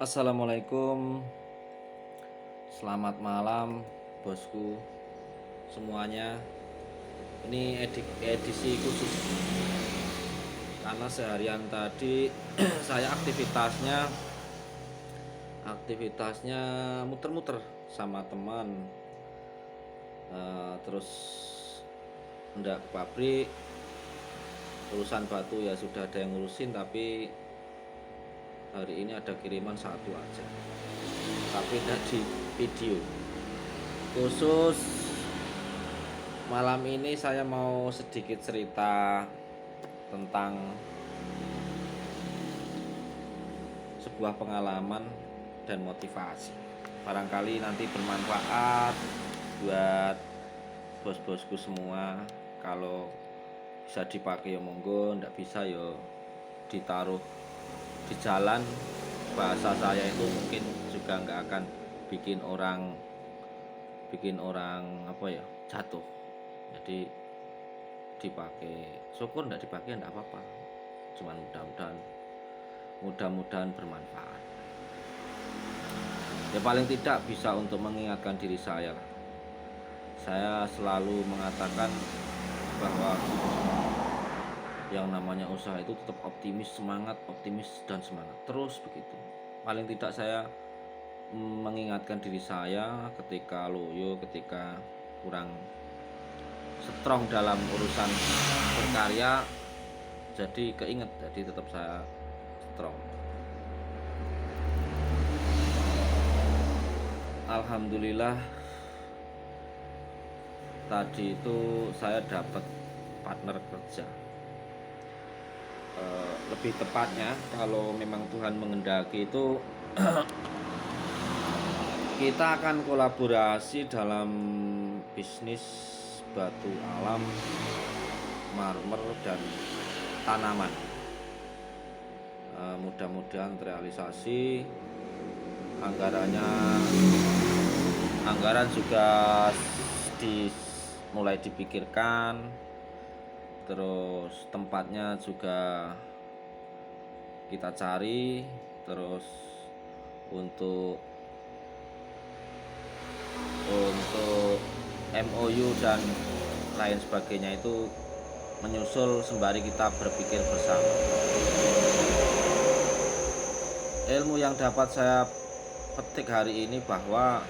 Assalamualaikum, selamat malam bosku semuanya. Ini edisi khusus karena seharian tadi saya aktivitasnya muter-muter sama teman. Terus ndak ke pabrik, urusan batu ya sudah ada yang ngurusin, tapi hari ini ada kiriman satu aja, tapi tadi video khusus. Malam ini saya mau sedikit cerita tentang sebuah pengalaman dan motivasi. Barangkali nanti bermanfaat buat bos-bosku semua. Kalau bisa dipakai ya monggo, ndak bisa ya ditaruh di jalan. Bahasa saya itu mungkin juga nggak akan bikin orang apa ya, jatuh. Jadi dipakai, syukur ndak dipakai ndak apa-apa, cuman mudah-mudahan bermanfaat ya, paling tidak bisa untuk mengingatkan diri saya lah. Saya selalu mengatakan bahwa yang namanya usaha itu tetap optimis dan semangat terus begitu. Paling tidak saya mengingatkan diri saya ketika loyo, ketika kurang strong dalam urusan berkarya, jadi keinget, jadi tetap saya strong. Alhamdulillah tadi itu saya dapat partner kerja. Lebih tepatnya kalau memang Tuhan menghendaki itu kita akan kolaborasi dalam bisnis batu alam, marmer dan tanaman. Mudah-mudahan terrealisasi. Anggaran juga mulai dipikirkan, terus tempatnya juga kita cari, terus untuk MOU dan lain sebagainya itu menyusul sembari kita berpikir bersama. Ilmu yang dapat saya petik hari ini bahwa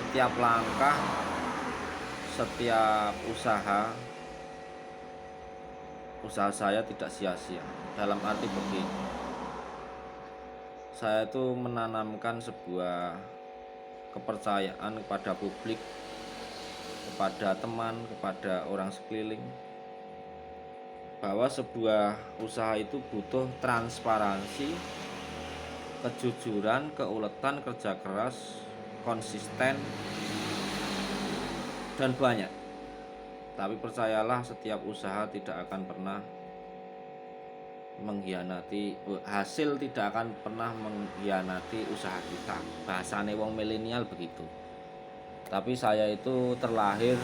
setiap langkah, setiap usaha saya tidak sia-sia. Dalam arti begini, saya itu menanamkan sebuah kepercayaan kepada publik, kepada teman, kepada orang sekeliling, bahwa sebuah usaha itu butuh transparansi, kejujuran, keuletan, kerja keras, konsisten, dan banyak. Tapi percayalah, setiap usaha tidak akan pernah mengkhianati, hasil tidak akan pernah mengkhianati usaha kita. Bahasane wong milenial begitu. Tapi saya itu terlahir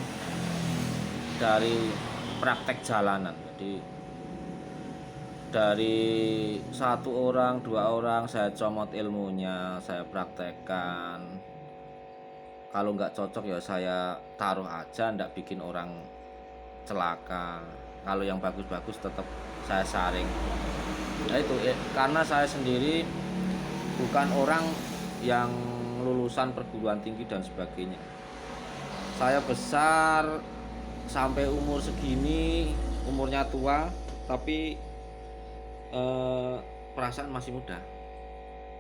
dari praktek jalanan. Jadi dari satu orang, dua orang saya comot ilmunya, saya praktekkan. Kalau nggak cocok ya saya taruh aja, nggak bikin orang celaka. Kalau yang bagus-bagus tetap saya saring. Nah itu karena saya sendiri bukan orang yang lulusan perguruan tinggi dan sebagainya. Saya besar sampai umur segini, umurnya tua, tapi perasaan masih muda.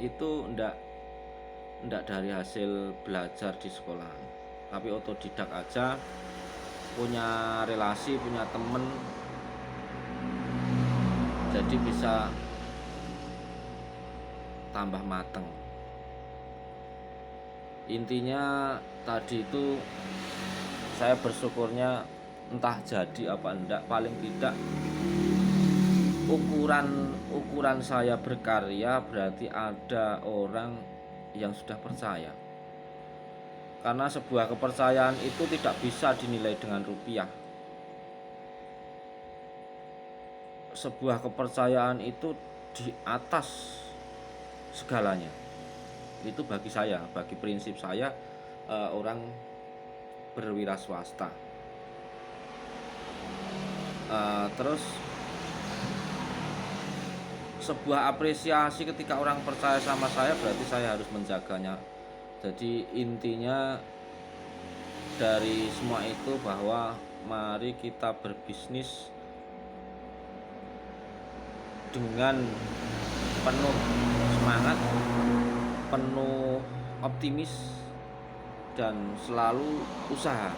Itu ndak dari hasil belajar di sekolah, tapi otodidak aja, punya relasi, punya temen, jadi bisa tambah mateng. Intinya tadi itu saya bersyukurnya, entah jadi apa enggak, paling tidak ukuran saya berkarya berarti ada orang yang sudah percaya. Karena sebuah kepercayaan itu tidak bisa dinilai dengan rupiah. Sebuah kepercayaan itu di atas segalanya. Itu bagi saya, bagi prinsip saya, orang berwira swasta. Terus sebuah apresiasi ketika orang percaya sama saya, berarti saya harus menjaganya. Jadi intinya dari semua itu bahwa mari kita berbisnis dengan penuh semangat, penuh optimis, dan selalu usaha.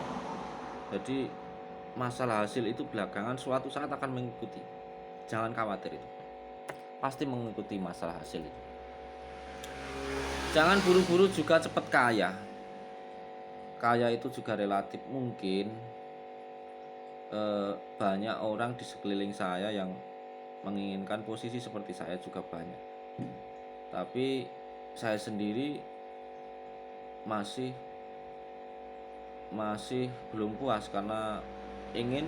Jadi masalah hasil itu belakangan suatu saat akan mengikuti. Jangan khawatir, itu pasti mengikuti masalah hasil itu. Jangan buru-buru juga cepat kaya. Kaya itu juga relatif. Mungkin banyak orang di sekeliling saya yang menginginkan posisi seperti saya juga banyak. Tapi saya sendiri masih belum puas karena ingin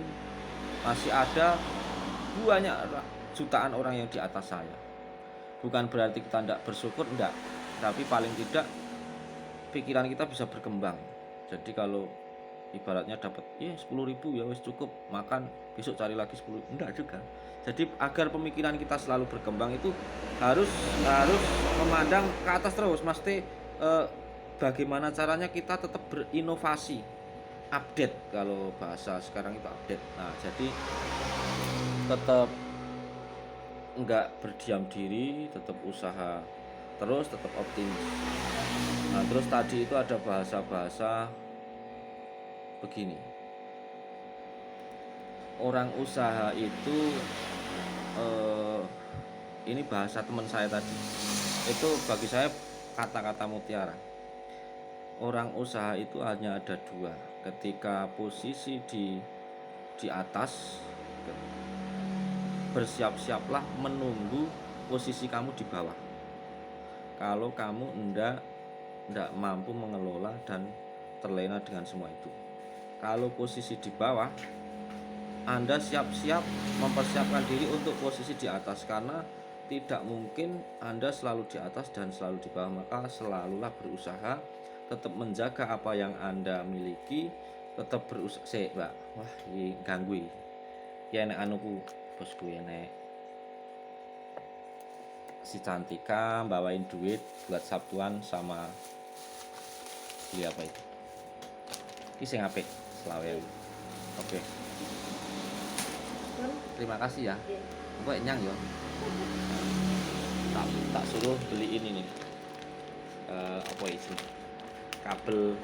masih ada banyak jutaan orang yang di atas saya. Bukan berarti kita tidak bersyukur, enggak, tapi paling tidak pikiran kita bisa berkembang. Jadi kalau ibaratnya dapat 10.000 ya wis cukup makan, besok cari lagi 10, enggak juga. Jadi agar pemikiran kita selalu berkembang itu harus memandang ke atas terus, mesti bagaimana caranya kita tetap berinovasi, update, kalau bahasa sekarang itu update. Nah, jadi tetap enggak berdiam diri, tetap usaha terus, tetap optimis. Nah, terus tadi itu ada bahasa-bahasa begini, orang usaha itu ini bahasa teman saya tadi, itu bagi saya kata-kata mutiara. Orang usaha itu hanya ada dua, ketika posisi di atas, bersiap-siaplah menunggu posisi kamu di bawah. Kalau kamu enggak mampu mengelola dan terlena dengan semua itu. Kalau posisi di bawah, Anda siap-siap mempersiapkan diri untuk posisi di atas, karena tidak mungkin Anda selalu di atas dan selalu di bawah. Maka selalulah berusaha, tetap menjaga apa yang Anda miliki, tetap berusaha. Mbak, wah ini ganggu ya, nek anuku bosku ya, nek si Cantika bawain duit buat Sabtuan sama beli apa itu, ini sing apik selawe. Oke. Terima kasih ya. Kok nyang ya. Tak suruh beli ini nih. Apa itu? Kabel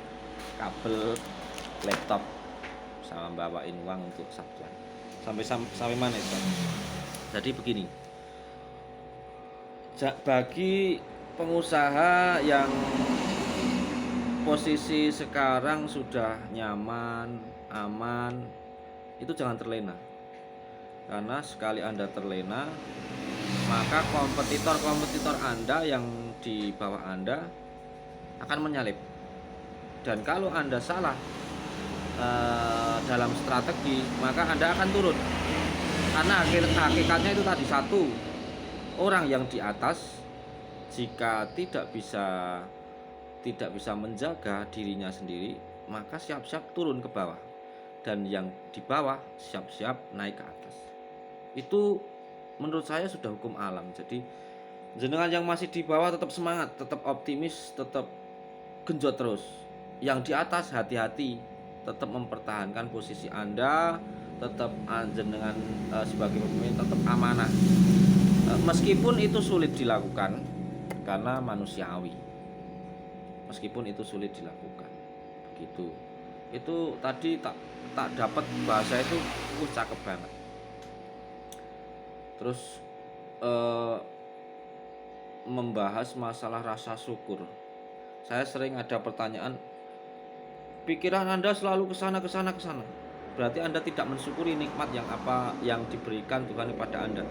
laptop, sama bawain uang untuk Sabtuan. Sampai mana itu? Jadi begini. Bagi pengusaha yang posisi sekarang sudah nyaman, aman, itu jangan terlena. Karena sekali Anda terlena, maka kompetitor Anda yang di bawah Anda akan menyalip. Dan kalau Anda salah dalam strategi, maka Anda akan turun. Karena hakikatnya itu tadi, satu, orang yang di atas jika tidak bisa menjaga dirinya sendiri, maka siap-siap turun ke bawah. Dan yang di bawah siap-siap naik ke atas. Itu menurut saya sudah hukum alam. Jadi jenengan yang masih di bawah tetap semangat, tetap optimis, tetap genjot terus. Yang di atas hati-hati, tetap mempertahankan posisi Anda, tetap jenengan sebagai pemimpin tetap amanah. Meskipun itu sulit dilakukan karena manusiawi. Meskipun itu sulit dilakukan. Begitu. Itu tadi tak dapat bahasa itu cakep banget. Terus membahas masalah rasa syukur. Saya sering ada pertanyaan, pikiran Anda selalu kesana. Berarti Anda tidak mensyukuri nikmat yang diberikan Tuhan kepada Anda.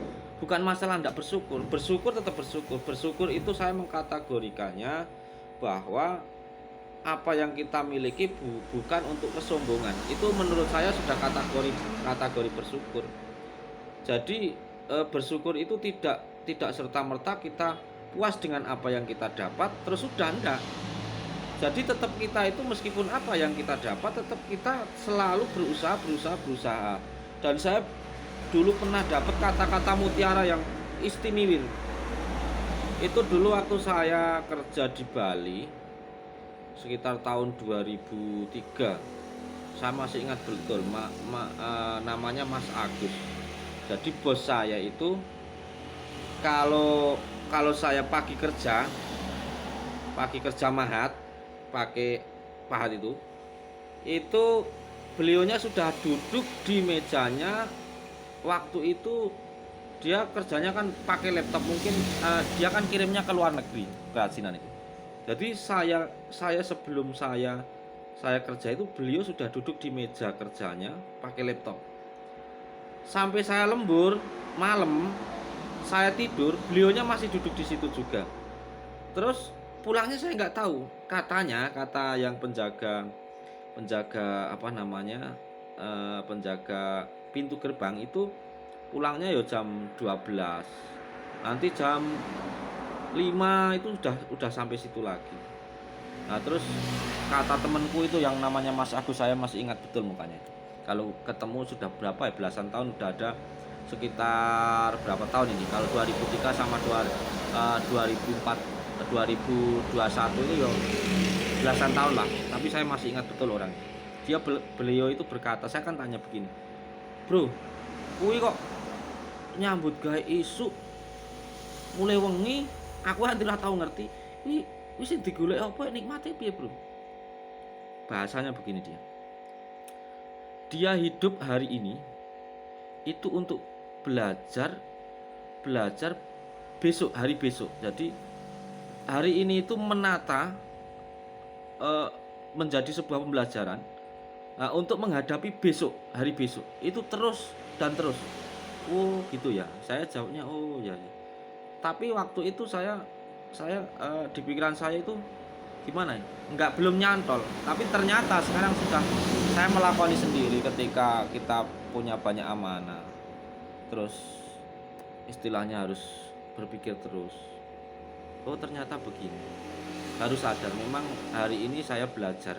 Bukan masalah Anda bersyukur tetap bersyukur. Bersyukur itu saya mengkategorikannya bahwa apa yang kita miliki bukan untuk kesombongan. Itu menurut saya sudah kategori bersyukur. Jadi bersyukur itu tidak serta-merta kita puas dengan apa yang kita dapat terus sudah enggak. Jadi tetap kita itu meskipun apa yang kita dapat tetap kita selalu berusaha. Dan saya dulu pernah dapat kata-kata mutiara yang istimewa. Itu dulu waktu saya kerja di Bali sekitar tahun 2003. Saya masih ingat betul namanya Mas Agus. Jadi bos saya itu kalau kalau saya pagi kerja mahat, pakai pahat itu beliaunya sudah duduk di mejanya. Waktu itu dia kerjanya kan pakai laptop, mungkin dia kan kirimnya ke luar negeri keasinan itu. Jadi saya sebelum saya kerja itu beliau sudah duduk di meja kerjanya pakai laptop. Sampai saya lembur malam, saya tidur, beliaunya masih duduk di situ juga. Terus pulangnya saya nggak tahu. Kata yang penjaga apa namanya, penjaga pintu gerbang itu pulangnya ya jam 12. Nanti jam 5 itu udah sampai situ lagi. Nah, terus kata temanku itu yang namanya Mas Agus, saya masih ingat betul mukanya itu. Kalau ketemu sudah berapa ya, belasan tahun, udah ada sekitar berapa tahun ini? Kalau 2003 sama 2004 2021 itu ya belasan tahun lah. Tapi saya masih ingat betul orang. Beliau itu berkata, saya kan tanya begini, "Bro, kuwi kok nyambut gawe isuk mulai wengi, aku nanti lah tahu ngerti. Wis sing digolek apa nikmate piye, Bro?" Bahasanya begini dia. Dia hidup hari ini itu untuk belajar hari besok. Jadi hari ini itu menata menjadi sebuah pembelajaran untuk menghadapi hari besok. Itu terus dan terus. Oh gitu ya. Saya jawabnya oh ya. Tapi waktu itu saya di pikiran saya itu gimana ya? Belum nyantol. Tapi ternyata sekarang sudah saya melakoni sendiri ketika kita punya banyak amanah. Terus istilahnya harus berpikir terus. Oh ternyata begini. Harus sadar memang hari ini saya belajar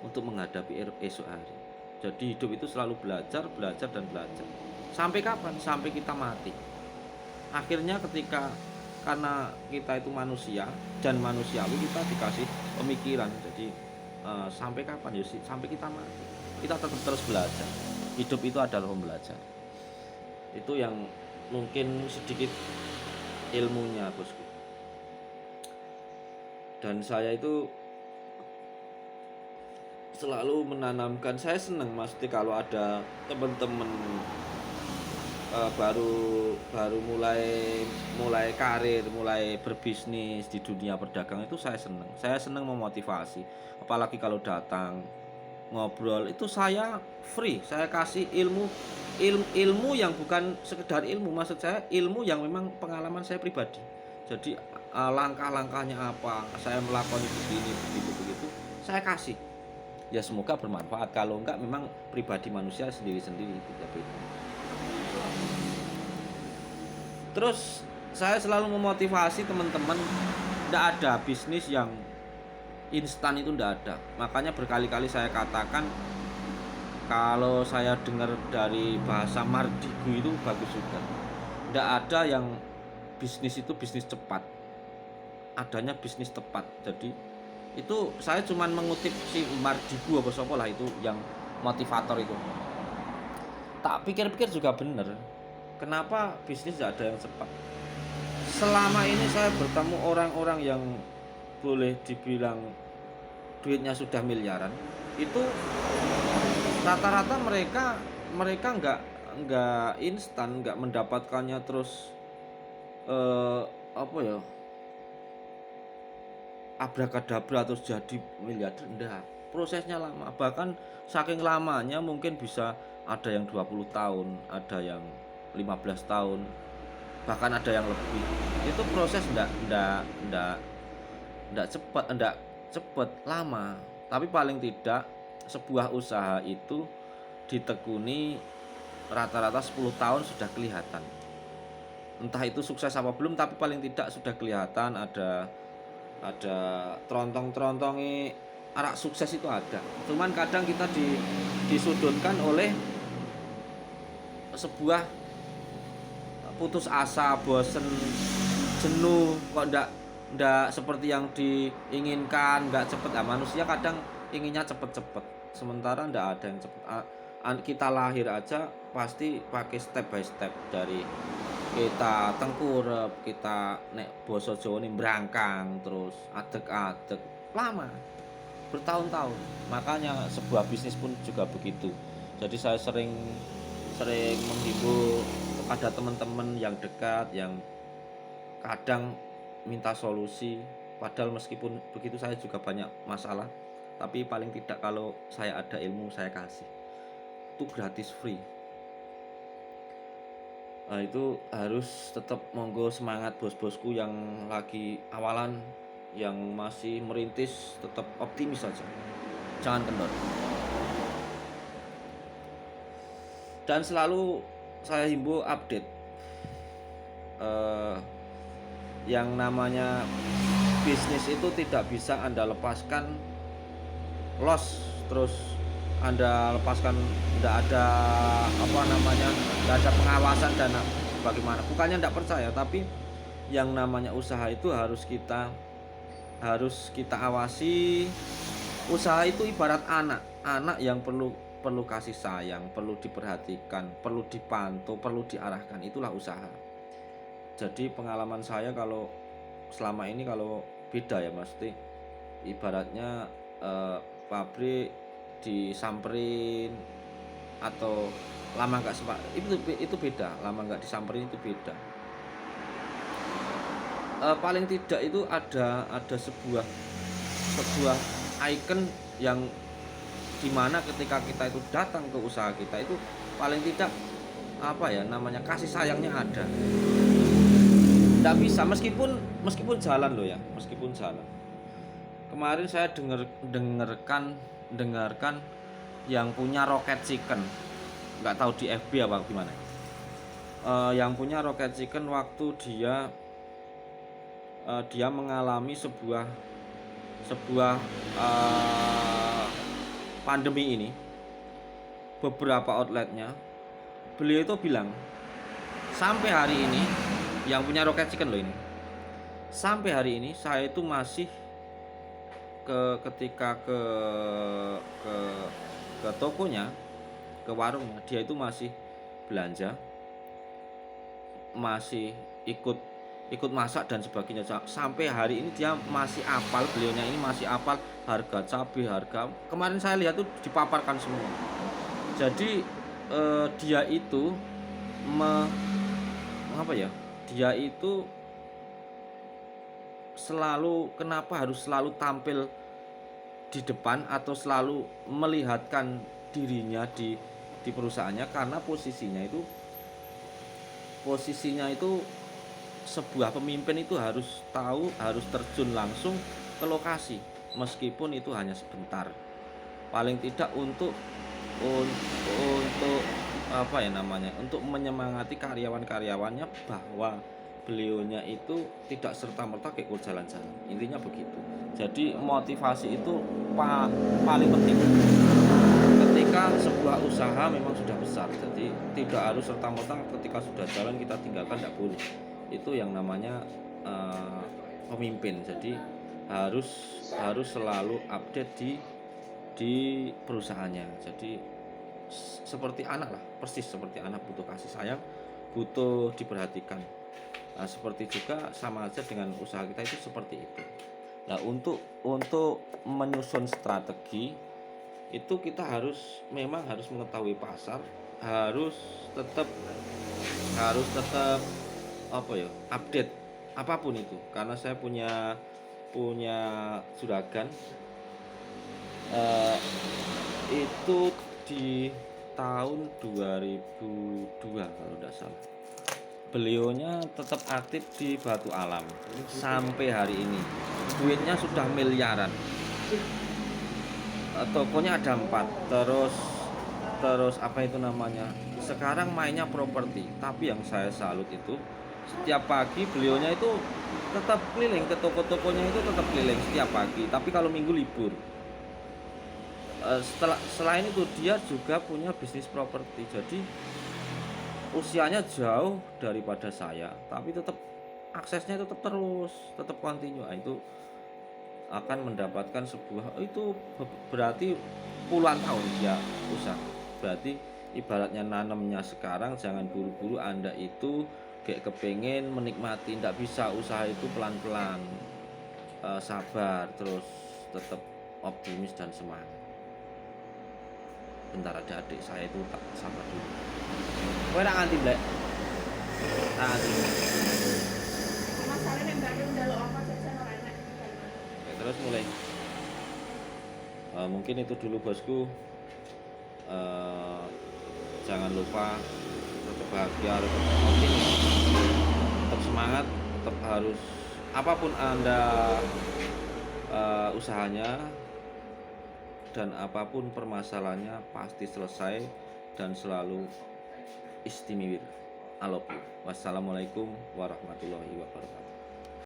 untuk menghadapi esok hari. Jadi hidup itu selalu belajar. Sampai kapan? Sampai kita mati. Akhirnya karena kita itu manusia dan manusiawi, kita dikasih pemikiran. Jadi sampai kapan ya sih? Sampai kita mati. Kita tetap terus belajar. Hidup itu adalah pembelajar. Itu yang mungkin sedikit ilmunya, bosku. Dan saya itu selalu menanamkan, saya senang Mas kalau ada teman-teman baru mulai karir, mulai berbisnis di dunia perdagangan, itu saya senang memotivasi. Apalagi kalau datang ngobrol itu saya free, saya kasih ilmu yang bukan sekedar ilmu, maksud saya ilmu yang memang pengalaman saya pribadi. Jadi langkah-langkahnya apa, saya melakukan begini begitu saya kasih. Ya semoga bermanfaat, kalau enggak memang pribadi manusia sendiri-sendiri beda-beda. Terus saya selalu memotivasi teman-teman, tidak ada bisnis yang instan, itu tidak ada. Makanya berkali-kali saya katakan, kalau saya dengar dari bahasa Mardigu itu bagus juga. Tidak ada yang bisnis itu bisnis cepat, adanya bisnis tepat. Jadi itu saya cuman mengutip si Mardigu apa sopo lah itu yang motivator itu. Tak pikir-pikir juga bener. Kenapa bisnis tidak ada yang cepat? Selama ini saya bertemu orang-orang yang boleh dibilang duitnya sudah miliaran, itu rata-rata mereka nggak instan, nggak mendapatkannya terus abrakadabra terus jadi miliarder. Enggak, prosesnya lama. Bahkan saking lamanya mungkin bisa ada yang 20 tahun, ada yang 15 tahun, bahkan ada yang lebih. Itu proses enggak cepat, lama. Tapi paling tidak sebuah usaha itu ditekuni rata-rata 10 tahun sudah kelihatan. entah itu sukses apa belum, tapi paling tidak sudah kelihatan ada terontong-terontongi arak sukses itu ada. Cuman kadang kita disudutkan oleh sebuah putus asa, bosen, jenuh, kok ndak seperti yang diinginkan, nggak cepet. Nah, manusia kadang inginnya cepet-cepet, sementara ndak ada yang cepet. Kita lahir aja pasti pakai step by step, dari kita tengkurep, kita nek basa Jawa nih brangkang, terus adeg-adeg, lama, bertahun-tahun. Makanya sebuah bisnis pun juga begitu. Jadi saya sering sering menghimbau kepada teman-teman yang dekat, yang kadang minta solusi, padahal meskipun begitu saya juga banyak masalah, tapi paling tidak kalau saya ada ilmu saya kasih, itu gratis, free. Nah, itu harus tetap, monggo semangat bos-bosku yang lagi awalan, yang masih merintis, tetap optimis saja, jangan kendor. Dan selalu saya himbau update. Yang namanya bisnis itu tidak bisa Anda lepaskan loss, terus Anda lepaskan tidak ada tidak ada pengawasan dan bagaimana. Bukannya tidak percaya, tapi yang namanya usaha itu harus kita awasi. Usaha itu ibarat anak yang perlu kasih sayang, perlu diperhatikan, perlu dipantau, perlu diarahkan. Itulah usaha. Jadi pengalaman saya kalau selama ini, kalau beda ya Mas, ibaratnya pabrik disamperin atau lama nggak sempat, itu beda. Lama nggak disamperin itu beda. Paling tidak itu ada sebuah icon yang dimana ketika kita itu datang ke usaha kita, itu paling tidak kasih sayangnya ada. Nggak bisa, meskipun jalan loh ya, meskipun jalan. Kemarin saya dengarkan yang punya Rocket Chicken, nggak tahu di FB apa gimana. Yang punya Rocket Chicken, waktu dia mengalami sebuah pandemi ini, beberapa outletnya, beliau itu bilang sampai hari ini, yang punya Rocket Chicken loh ini, sampai hari ini saya itu masih ketika ke tokonya, ke warungnya, dia itu masih belanja, masih ikut masak dan sebagainya. Sampai hari ini dia masih apal, beliaunya ini masih apal harga cabai, harga kemarin saya lihat tuh dipaparkan semua. Jadi dia itu dia itu selalu, kenapa harus selalu tampil di depan atau selalu melihatkan dirinya di perusahaannya, karena posisinya itu sebuah pemimpin itu harus tahu, harus terjun langsung ke lokasi, meskipun itu hanya sebentar, paling tidak untuk untuk menyemangati karyawan-karyawannya, bahwa beliaunya itu tidak serta-merta ikut jalan-jalan. Intinya begitu. Jadi motivasi itu paling penting ketika sebuah usaha memang sudah besar. Jadi tidak harus serta-merta ketika sudah jalan kita tinggalkan, tidak boleh. Itu yang namanya pemimpin. Jadi harus selalu update di perusahaannya. Jadi seperti anak lah, persis seperti anak, butuh kasih sayang, butuh diperhatikan. Nah, seperti juga sama aja dengan usaha kita itu seperti itu. Nah, untuk menyusun strategi itu kita memang harus mengetahui pasar, harus tetap update apapun itu. Karena saya punya juragan, itu di tahun 2002 kalau tidak salah, beliaunya tetap aktif di Batu Alam sampai hari ini. Duitnya sudah miliaran, tokonya ada 4, terus sekarang mainnya properti. Tapi yang saya salut itu, Setiap pagi beliaunya itu tetap keliling ke toko-tokonya, itu tetap keliling setiap pagi, tapi kalau Minggu libur. Selain itu dia juga punya bisnis properti, jadi usianya jauh daripada saya, tapi tetap aksesnya tetap terus, tetap kontinu. Nah, itu akan mendapatkan sebuah itu berarti puluhan tahun dia usaha. Berarti ibaratnya nanamnya sekarang, jangan buru-buru. Anda itu kayak kepengen menikmati, ndak bisa, usaha itu pelan-pelan, sabar, terus tetap optimis dan semangat. Bentar, ada adik saya itu, tak sabar dulu. Kowe nak nganti, Blek? Tak nganti. Masalahnya Bandung udah lo apa saja enak. Oke, terus mulai. Mungkin itu dulu bosku. Eh, Jangan lupa tetap bahagia, tetap optimis, tetap semangat, tetap harus apapun Anda usahanya dan apapun permasalahannya pasti selesai dan selalu istimewa. I love you. Wassalamualaikum warahmatullahi wabarakatuh.